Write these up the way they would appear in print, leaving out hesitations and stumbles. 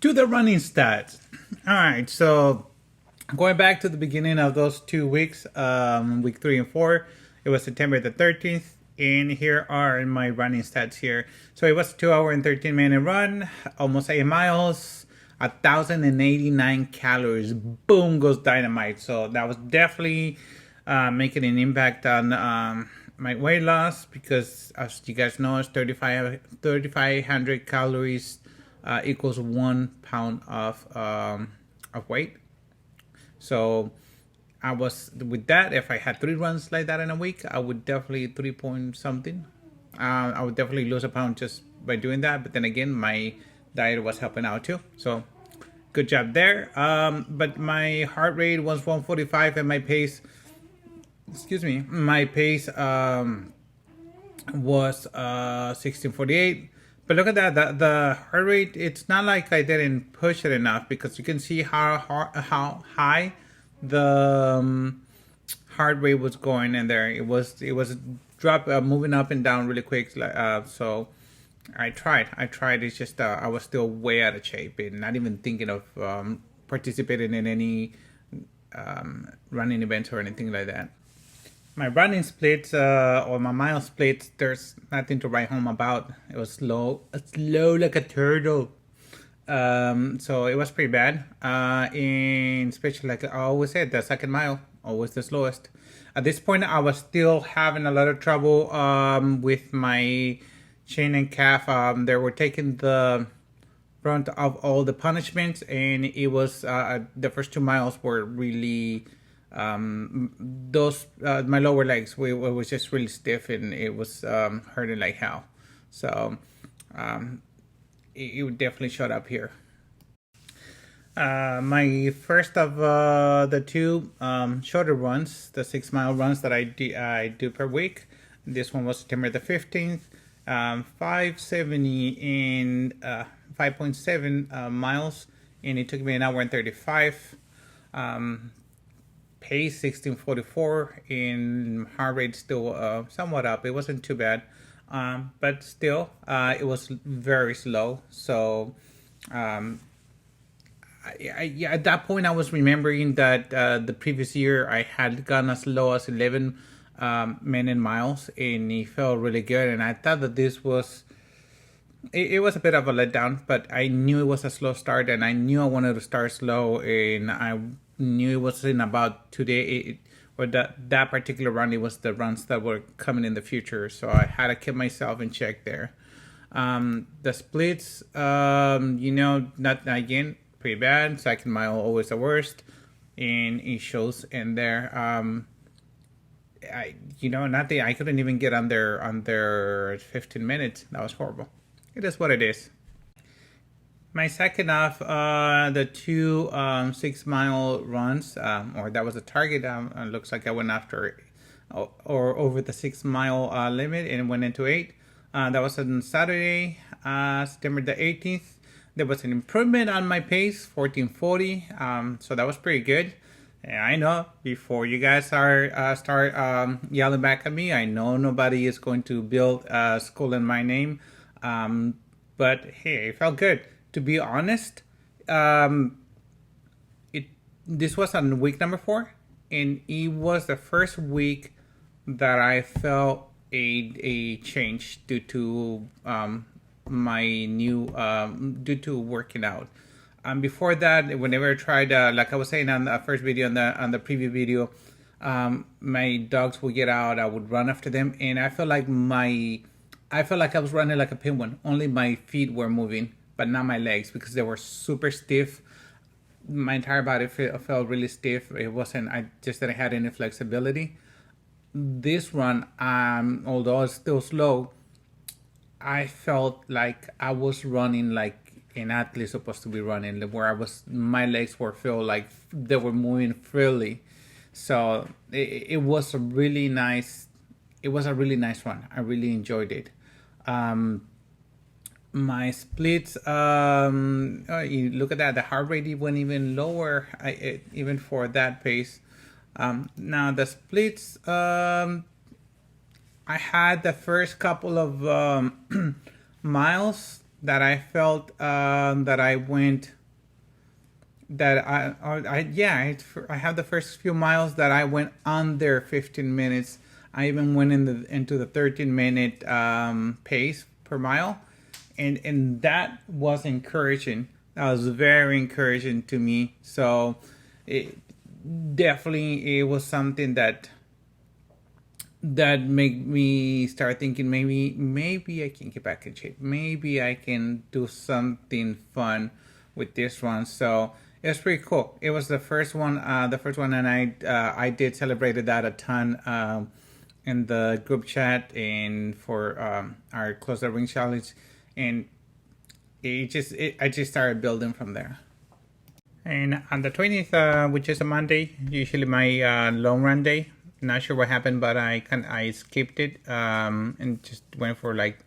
to the running stats. All right, so going back to the beginning of those 2 weeks, week 3 and 4, it was September the 13th, and here are my running stats here. So it was a 2 hour and 13-minute run, almost 8 miles, 1,089 calories. Boom goes dynamite. So that was definitely making an impact on my weight loss, because as you guys know, it's 3,500 calories equals 1 pound of weight. So I was with that. If I had 3 runs like that in a week, I would definitely 3 point something. I would definitely lose a pound just by doing that. But then again, my diet was helping out too. So good job there. But my heart rate was 145, and my pace, my pace was 1648. But look at that, the heart rate, it's not like I didn't push it enough, because you can see how high the heart rate was going in there. It was moving up and down really quick. So I tried. It's just I was still way out of shape and not even thinking of participating in any running events or anything like that. My running splits or my mile splits, there's nothing to write home about. It was slow like a turtle. So it was pretty bad. And especially, like I always said, the second mile, always the slowest. At this point, I was still having a lot of trouble with my shin and calf. They were taking the brunt of all the punishments, and it was the first 2 miles were really my lower legs was just really stiff, and it was hurting like hell. So it definitely showed up here. My first of the 2 shorter runs, the 6-mile runs that I do per week. This one was September the 15th, 570 and 5.7 miles, and it took me an hour and 35. Pace 1644, and heart rate still somewhat up. It wasn't too bad, but still it was very slow. So at that point I was remembering that the previous year I had gone as low as 11 minute miles, and it felt really good, and I thought that this was it was a bit of a letdown, but I knew it was a slow start, and I knew I wanted to start slow, and I knew it wasn't about today or that particular run. It was the runs that were coming in the future, so I had to keep myself in check there. The splits, not again pretty bad. Second mile always the worst, and it shows in there. Nothing. I couldn't even get under 15 minutes. That was horrible. It is what it is. My second of the 2 6-mile runs, or that was the target. Looks like I went after or over the 6-mile limit and went into 8. That was on Saturday, September the 18th. There was an improvement on my pace, 1440. So that was pretty good. And I know before you guys start yelling back at me, I know nobody is going to build a school in my name. But hey, it felt good. To be honest, this was on week number 4, and it was the first week that I felt a change due to due to working out. Before that, whenever I tried, like I was saying on the first video, on the preview video, my dogs would get out, I would run after them, and I felt like I was running like a penguin. Only my feet were moving, but not my legs, because they were super stiff. My entire body felt really stiff. It wasn't, I just didn't have any flexibility. This run, although it's still slow, I felt like I was running like an athlete supposed to be running, where my legs were feel like they were moving freely. So it was a really nice run. I really enjoyed it. My splits, you look at that, the heart rate went even lower, even for that pace. Now the splits, I had the first couple of miles that I felt that I went that I have the first few miles that I went under 15 minutes. I even went into the 13-minute pace per mile, and that was encouraging. That was very encouraging to me. So it definitely, it was something that made me start thinking, maybe I can get back in shape. Maybe I can do something fun with this one. So it was pretty cool. It was the first one, and I did celebrated that a ton in the group chat and for our Close the Ring challenge, and I just started building from there. And on the 20th, which is a Monday, usually my long run day. Not sure what happened, but I skipped it and just went for like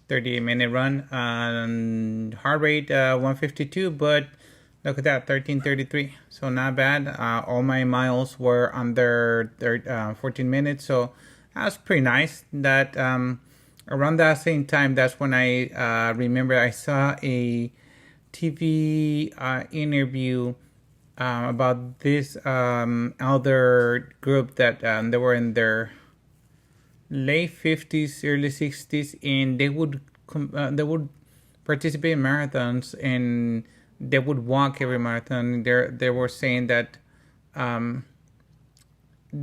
30-minute run. Heart rate 152, but look at that, 1333. So not bad. All my miles were under 14 minutes, so that's pretty nice. That around that same time, that's when I remember I saw a TV interview about this elder group that they were in their late 50s, early 60s, and they would participate in marathons, and they would walk every marathon. They were saying that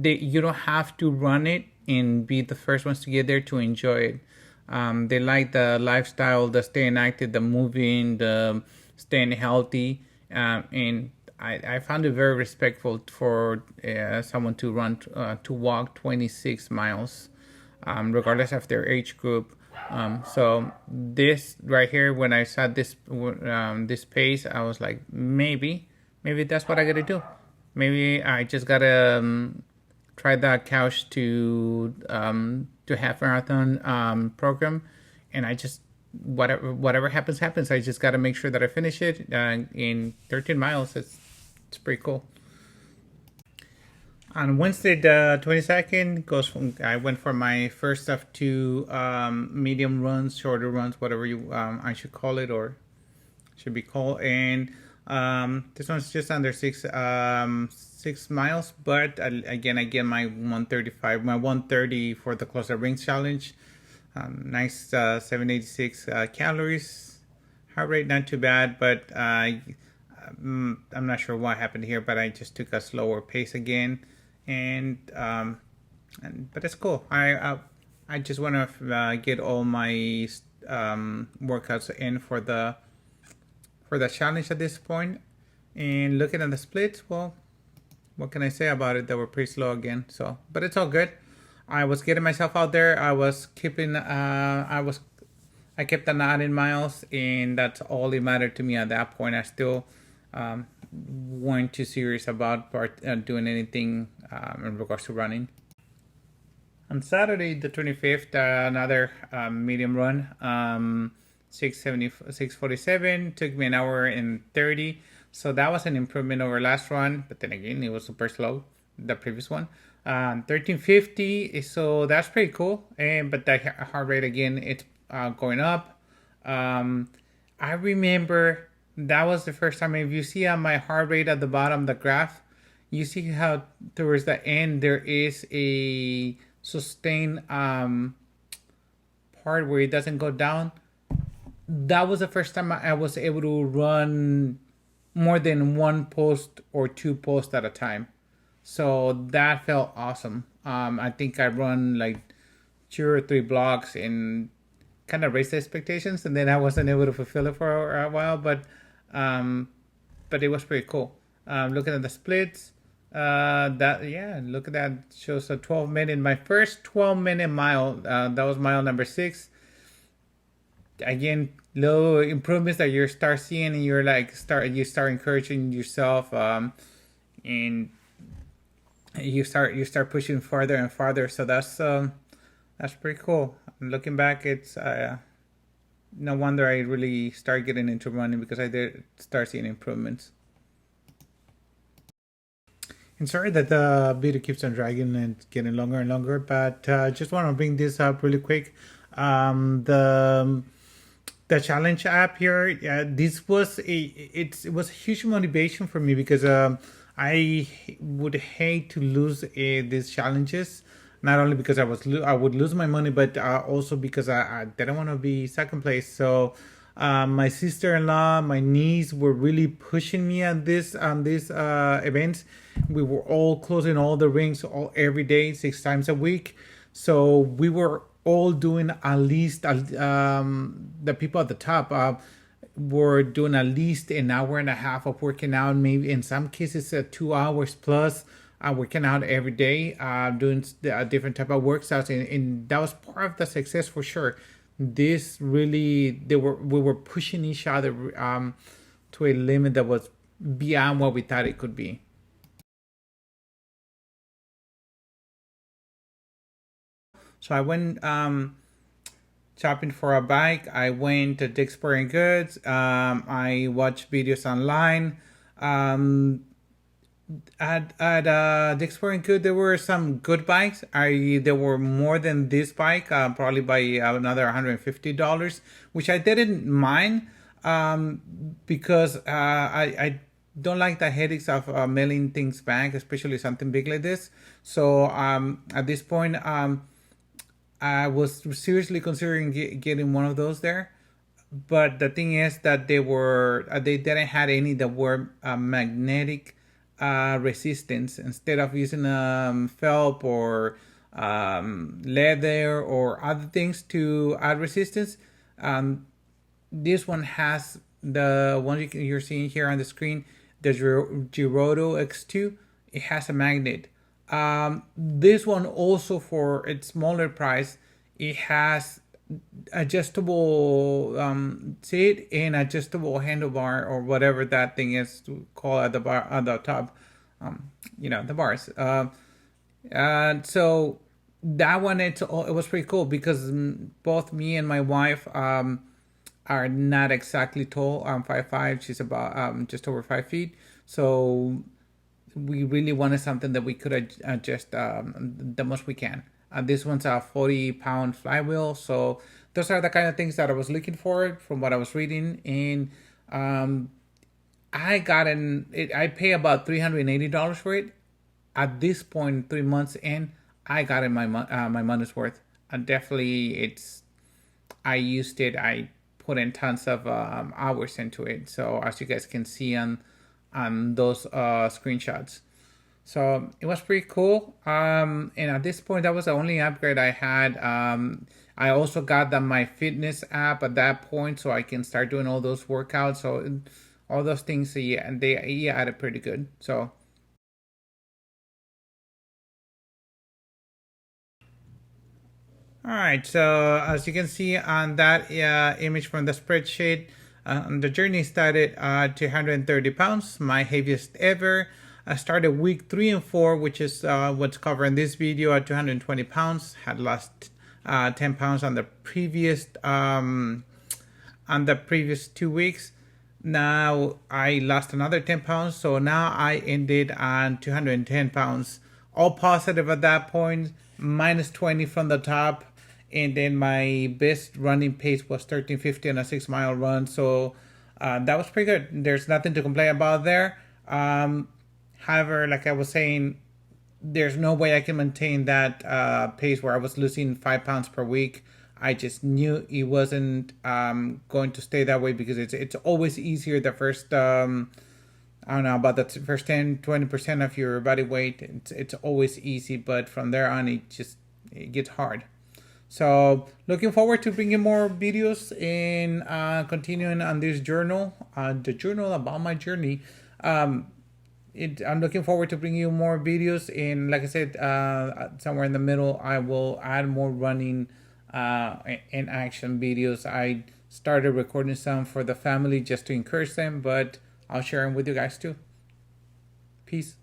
you don't have to run it and be the first ones to get there to enjoy it. They like the lifestyle, the staying active, the moving, the staying healthy, and I found it very respectful for someone to to walk 26 miles, regardless of their age group. So this right here, when I saw this pace, I was like, maybe that's what I gotta do. Maybe I just gotta try that couch to half marathon program, and I just whatever happens. I just gotta make sure that I finish it in 13 miles. It's pretty cool. On Wednesday, the 22nd, I went for my first of two medium runs, shorter runs, whatever you I should call it, or should be called. And this one's just under 6 miles, but again, I get my 135, my 130 for the Closer Rings challenge. Nice 786 calories. Heart rate not too bad, but I'm not sure what happened here, but I just took a slower pace again, but it's cool. I just want to get all my workouts in for the challenge at this point. And looking at the splits, well, what can I say about it? They were pretty slow again. So, but it's all good. I was getting myself out there. I was keeping. I kept the 9 miles, and that's all that mattered to me at that point. I still weren't too serious about doing anything in regards to running. On Saturday, the 25th, another medium run, 6:47. Took me an hour and 30. So that was an improvement over last run, but then again, it was super slow, the previous one. 1350, so that's pretty cool. But the heart rate again, it's going up. I remember that was the first time. If you see on my heart rate at the bottom, the graph, you see how towards the end there is a sustained part where it doesn't go down. That was the first time I was able to run more than one post or two posts at a time. So that felt awesome. I think I run like 2 or 3 blocks and kind of raised the expectations, and then I wasn't able to fulfill it for a while, but it was pretty cool. Looking at the splits, look at that, shows a 12-minute. My first 12-minute mile, that was mile number 6. Again, little improvements that you start seeing, and you're like you start encouraging yourself, and you start pushing farther and farther. So that's pretty cool. Looking back, it's no wonder I really started getting into running, because I did start seeing improvements. And sorry that the video keeps on dragging and getting longer and longer, but just want to bring this up really quick. The the challenge app here, this was it was a huge motivation for me because I would hate to lose these challenges. Not only because I would lose my money, but also because I didn't want to be second place. So my sister-in-law, my niece were really pushing me at this on these events. We were all closing all the rings all every day, 6 times a week. So we were all doing at least the people at the top were doing at least an hour and a half of working out, maybe in some cases 2 hours plus working out every day, doing different type of workouts, and that was part of the success for sure. This really, we were pushing each other to a limit that was beyond what we thought it could be. So I went shopping for a bike. I went to Dick's Sporting Goods. I watched videos online. At Dick's Sporting Goods, there were some good bikes. There were more than this bike, probably by another $150, which I didn't mind because I don't like the headaches of mailing things back, especially something big like this. So at this point, I was seriously considering getting one of those there. But the thing is that they didn't have any that were magnetic resistance. Instead of using felt or leather or other things to add resistance, this one has the one you're seeing here on the screen, the Girodo X2. It has a magnet. This one also, for its smaller price, it has adjustable seat and adjustable handlebar or whatever that thing is called at the bar at the top. The bars. And so that one, it was pretty cool because both me and my wife are not exactly tall. I'm 5'5". She's about just over 5 feet. So we really wanted something that we could adjust the most we can. This one's a 40-pound flywheel. So those are the kind of things that I was looking for from what I was reading. And I pay about $380 for it. At this point, 3 months in, I got in my money's worth. And definitely, I used it. I put in tons of hours into it. So as you guys can see on those screenshots. So it was pretty cool. And at this point, that was the only upgrade I had. I also got my fitness app at that point, so I can start doing all those workouts. So all those things, yeah, and they added pretty good. So all right. So as you can see on that image from the spreadsheet, the journey started at 230 pounds, my heaviest ever. I started week 3 and 4, which is what's covered in this video, at 220 pounds. Had lost 10 pounds on the previous 2 weeks. Now I lost another 10 pounds, so now I ended on 210 pounds. All positive at that point, minus 20 from the top. And then my best running pace was 13:50 on a 6-mile run. So that was pretty good. There's nothing to complain about there. However, like I was saying, there's no way I can maintain that pace where I was losing 5 pounds per week. I just knew it wasn't going to stay that way because it's always easier the first, I don't know, about the first 10-20% of your body weight. It's always easy, but from there on, it gets hard. So looking forward to bringing more videos and continuing on this journal, the journal about my journey. I'm looking forward to bringing you more videos, and like I said, somewhere in the middle, I will add more running and action videos. I started recording some for the family just to encourage them, but I'll share them with you guys too. Peace.